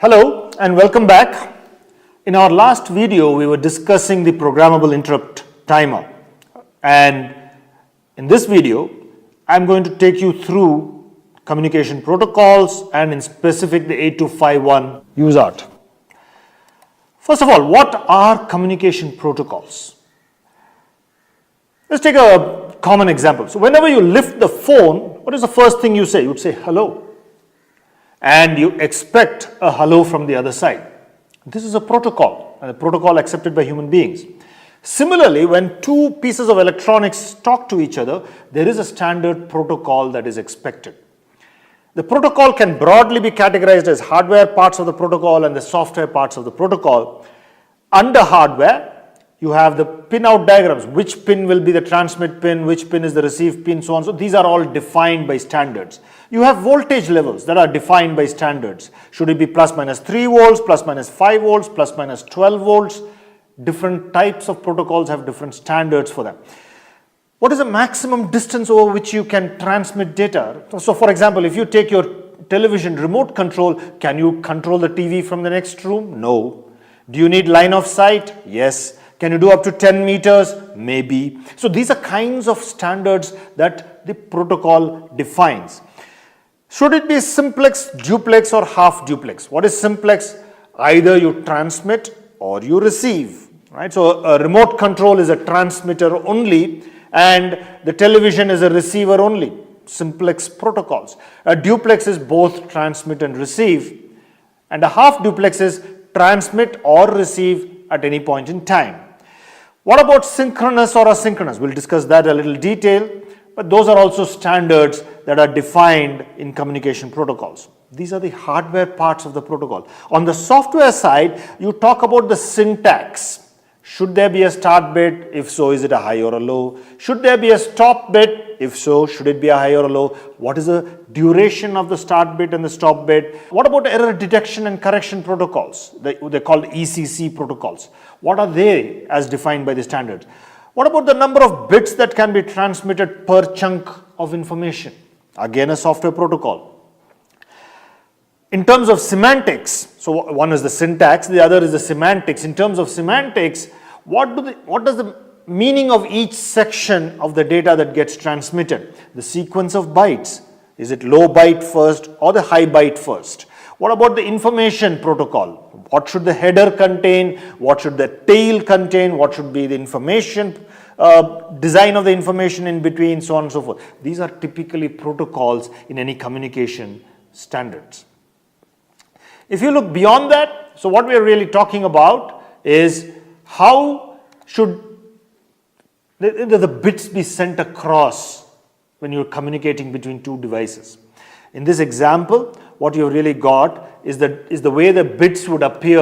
Hello and welcome back. In our last video, we were discussing the programmable interrupt timer. And in this video, I'm going to take you through communication protocols and in specific the 8251 UART. First of all, what are communication protocols? Let's take a common example. So whenever you lift the phone, what is the first thing you say? You would say hello. And you expect a hello from the other side. This is a protocol, and a protocol accepted by human beings. Similarly, when two pieces of electronics talk to each other, there is a standard protocol that is expected. The protocol can broadly be categorized as hardware parts of the protocol and the software parts of the protocol. Under hardware, you have the pin-out diagrams, which pin will be the transmit pin, which pin is the receive pin, so on. So these are all defined by standards. You have voltage levels that are defined by standards. Should it be plus minus 3 volts, plus minus 5 volts, plus minus 12 volts? Different types of protocols have different standards for them. What is the maximum distance over which you can transmit data? So for example, if you take your television remote control, can you control the TV from the next room? No. Do you need line of sight? Yes. Can you do up to 10 meters? Maybe. So these are kinds of standards that the protocol defines. Should it be simplex, duplex or half duplex? What is simplex? Either you transmit or you receive. Right? So a remote control is a transmitter only and the television is a receiver only. Simplex protocols. A duplex is both transmit and receive. And a half duplex is transmit or receive at any point in time. What about synchronous or asynchronous? We'll discuss that a little detail, but those are also standards that are defined in communication protocols. These are the hardware parts of the protocol. On the software side, you talk about the syntax. Should there be a start bit? If so, is it a high or a low? Should there be a stop bit? If so, should it be a high or a low? What is the duration of the start bit and the stop bit? What about error detection and correction protocols? They're called ECC protocols. What are they as defined by the standards? What about the number of bits that can be transmitted per chunk of information? Again, a software protocol. In terms of semantics, so one is the syntax, the other is the semantics. In terms of semantics, what does the meaning of each section of the data that gets transmitted? The sequence of bytes. Is it low byte first or the high byte first? What about the information protocol? What should the header contain? What should the tail contain? What should be the information, design of the information in between, so on and so forth. These are typically protocols in any communication standards. If you look beyond that, so what we are really talking about is how should the bits be sent across when you're communicating between two devices. In this example, what you've really got is the way the bits would appear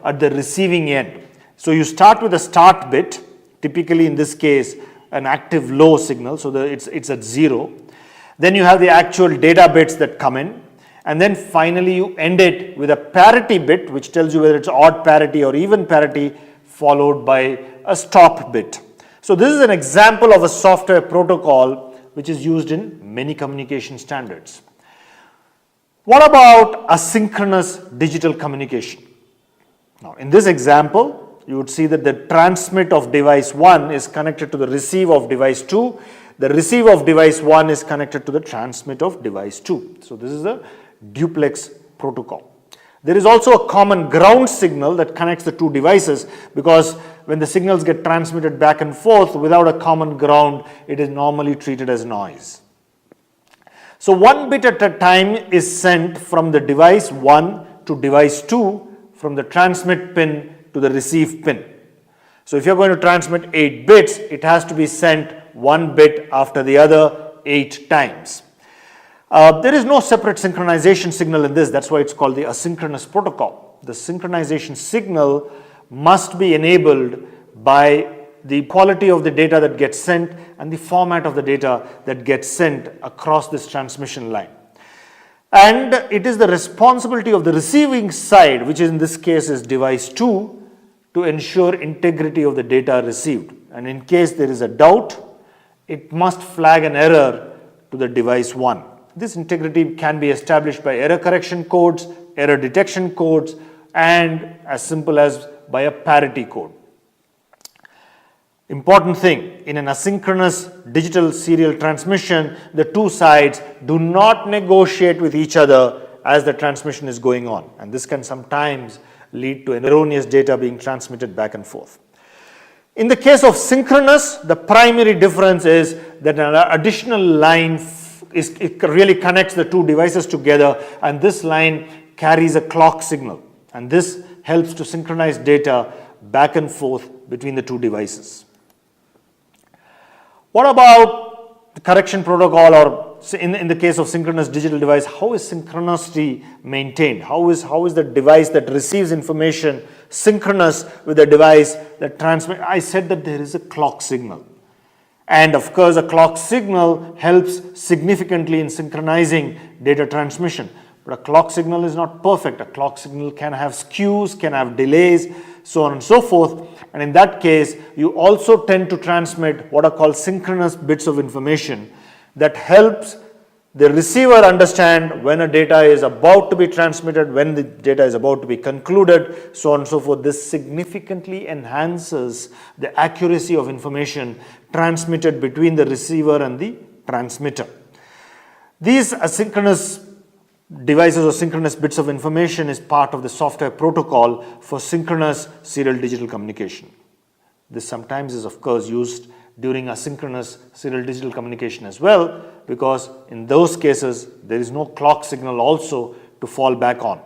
at the receiving end. So you start with a start bit, typically in this case an active low signal, so it's at 0. Then you have the actual data bits that come in. And then finally you end it with a parity bit, which tells you whether it's odd parity or even parity, followed by a stop bit. So this is an example of a software protocol which is used in many communication standards. What about asynchronous digital communication? Now in this example, you would see that the transmit of device 1 is connected to the receive of device 2. The receive of device 1 is connected to the transmit of device 2. So this is a duplex protocol. There is also a common ground signal that connects the two devices, because when the signals get transmitted back and forth without a common ground, it is normally treated as noise. So one bit at a time is sent from the device 1 to device 2, from the transmit pin to the receive pin. So if you're going to transmit 8 bits, it has to be sent one bit after the other 8 times. There is no separate synchronization signal in this. That's why it's called the asynchronous protocol. The synchronization signal must be enabled by the quality of the data that gets sent and the format of the data that gets sent across this transmission line. And it is the responsibility of the receiving side, which in this case is device 2, to ensure integrity of the data received. And in case there is a doubt, it must flag an error to the device 1. This integrity can be established by error correction codes, error detection codes, and as simple as by a parity code. Important thing, in an asynchronous digital serial transmission, the two sides do not negotiate with each other as the transmission is going on, and this can sometimes lead to erroneous data being transmitted back and forth. In the case of synchronous, the primary difference is that an additional line it really connects the two devices together, and this line carries a clock signal, and this helps to synchronize data back and forth between the two devices. What about the correction protocol, or in the case of synchronous digital device, how is synchronicity maintained? How is the device that receives information synchronous with the device that transmits? I said that there is a clock signal. And of course, a clock signal helps significantly in synchronizing data transmission. But a clock signal is not perfect. A clock signal can have skews, can have delays, so on and so forth. And in that case, you also tend to transmit what are called synchronous bits of information that helps the receiver understand when a data is about to be transmitted, when the data is about to be concluded, so on and so forth. This significantly enhances the accuracy of information transmitted between the receiver and the transmitter. These asynchronous devices or synchronous bits of information is part of the software protocol for synchronous serial digital communication. This sometimes is of course used during asynchronous serial digital communication as well, because in those cases there is no clock signal also to fall back on.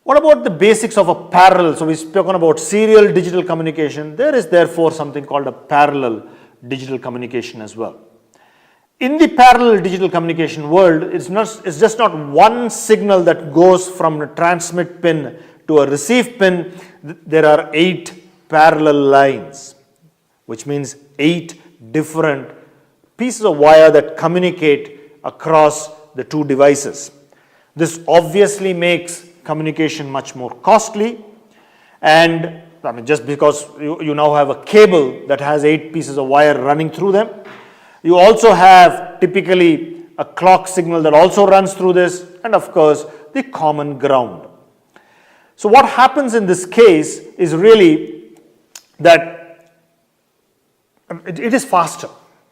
What about the basics of a parallel? So we've spoken about serial digital communication. There is therefore something called a parallel digital communication as well. In the parallel digital communication world, it's just not one signal that goes from a transmit pin to a receive pin. There are 8 parallel lines, which means 8 different pieces of wire that communicate across the two devices. This obviously makes communication much more costly, and just because you now have a cable that has 8 pieces of wire running through them. You also have typically a clock signal that also runs through this, and of course the common ground. So what happens in this case is really that it is faster,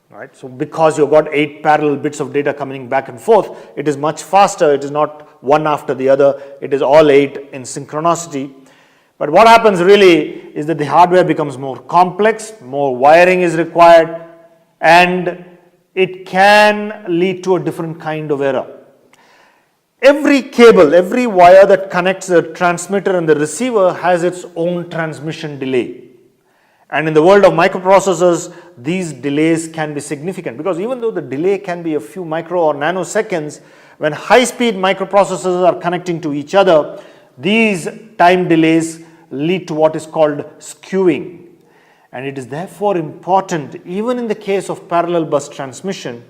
right? So because you've got 8 parallel bits of data coming back and forth, it is much faster. It is not one after the other. It is all 8 in synchronicity. But what happens really is that the hardware becomes more complex, more wiring is required, and it can lead to a different kind of error. Every cable, every wire that connects the transmitter and the receiver has its own transmission delay. And in the world of microprocessors, these delays can be significant, because even though the delay can be a few micro or nanoseconds, when high-speed microprocessors are connecting to each other, these time delays lead to what is called skewing. And it is therefore important, even in the case of parallel bus transmission,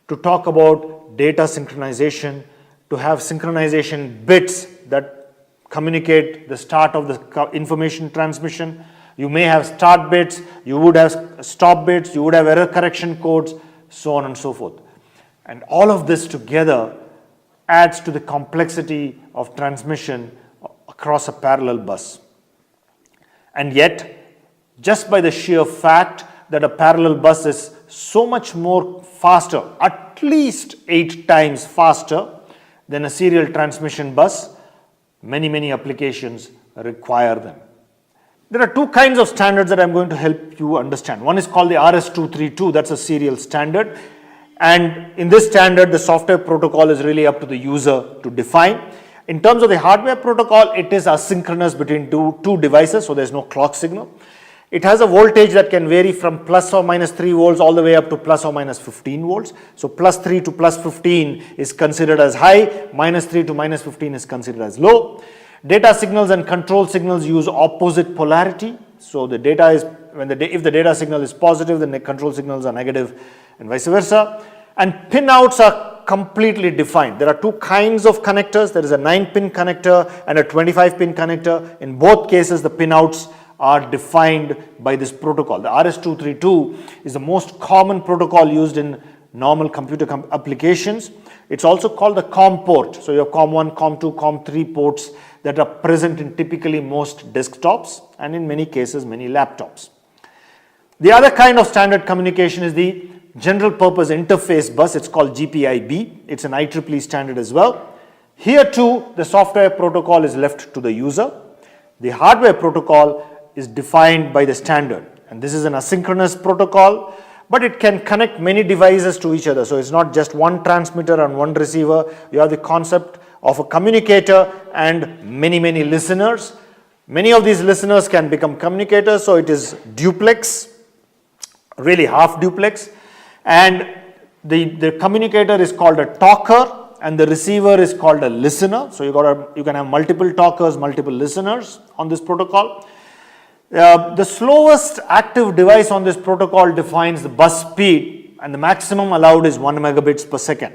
to talk about data synchronization, to have synchronization bits that communicate the start of the information transmission. You may have start bits, you would have stop bits, you would have error correction codes, so on and so forth. And all of this together adds to the complexity of transmission across a parallel bus. And yet, just by the sheer fact that a parallel bus is so much more faster, at least 8 times faster than a serial transmission bus, many applications require them. There are 2 kinds of standards that I'm going to help you understand. One is called the RS-232, that's a serial standard. And in this standard, the software protocol is really up to the user to define. In terms of the hardware protocol, it is asynchronous between two devices, so there's no clock signal. It has a voltage that can vary from plus or minus 3 volts all the way up to plus or minus 15 volts. So plus 3 to plus 15 is considered as high, minus 3 to minus 15 is considered as low. Data signals and control signals use opposite polarity. So the data is, if the data signal is positive, then the control signals are negative, and vice versa. And pinouts are completely defined. There are 2 kinds of connectors. There is a 9-pin connector and a 25-pin connector. In both cases, the pinouts are defined by this protocol. The RS-232 is the most common protocol used in normal computer applications. It's also called the COM port. So you have COM1, COM2, COM3 ports that are present in typically most desktops and in many cases many laptops. The other kind of standard communication is the general purpose interface bus. It's called GPIB. It's an IEEE standard as well. Here too, the software protocol is left to the user. The hardware protocol is defined by the standard, and this is an asynchronous protocol, but it can connect many devices to each other. So it's not just one transmitter and one receiver. You have the concept of a communicator and many listeners. Many of these listeners can become communicators, so it is duplex, really half duplex, and the communicator is called a talker and the receiver is called a listener. So you can have multiple talkers, multiple listeners on this protocol. The slowest active device on this protocol defines the bus speed, and the maximum allowed is 1 megabits per second.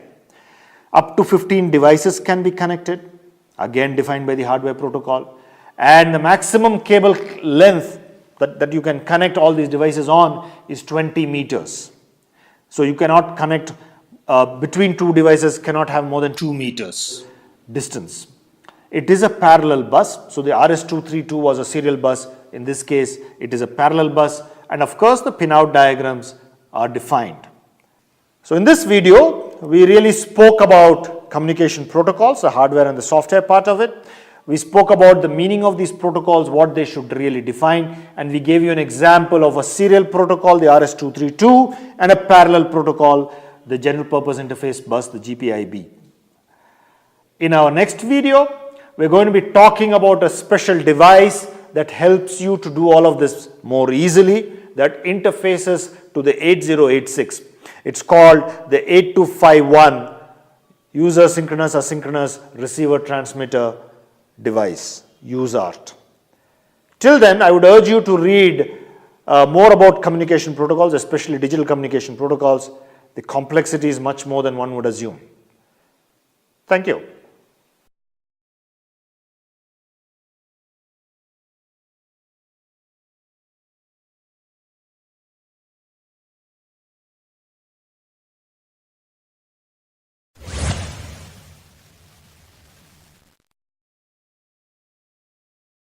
Up to 15 devices can be connected, again defined by the hardware protocol, and the maximum cable length that you can connect all these devices on is 20 meters. So you cannot connect between two devices, cannot have more than 2 meters distance. It is a parallel bus, so the RS-232 was a serial bus. In this case, it is a parallel bus, and of course the pinout diagrams are defined. So in this video, we really spoke about communication protocols, the hardware and the software part of it. We spoke about the meaning of these protocols, what they should really define, and we gave you an example of a serial protocol, the RS-232, and a parallel protocol, the general purpose interface bus, the GPIB. In our next video, we're going to be talking about a special device that helps you to do all of this more easily, that interfaces to the 8086. It's called the 8251 user synchronous asynchronous receiver transmitter device, USART. Till then, I would urge you to read more about communication protocols, especially digital communication protocols. The complexity is much more than one would assume. Thank you.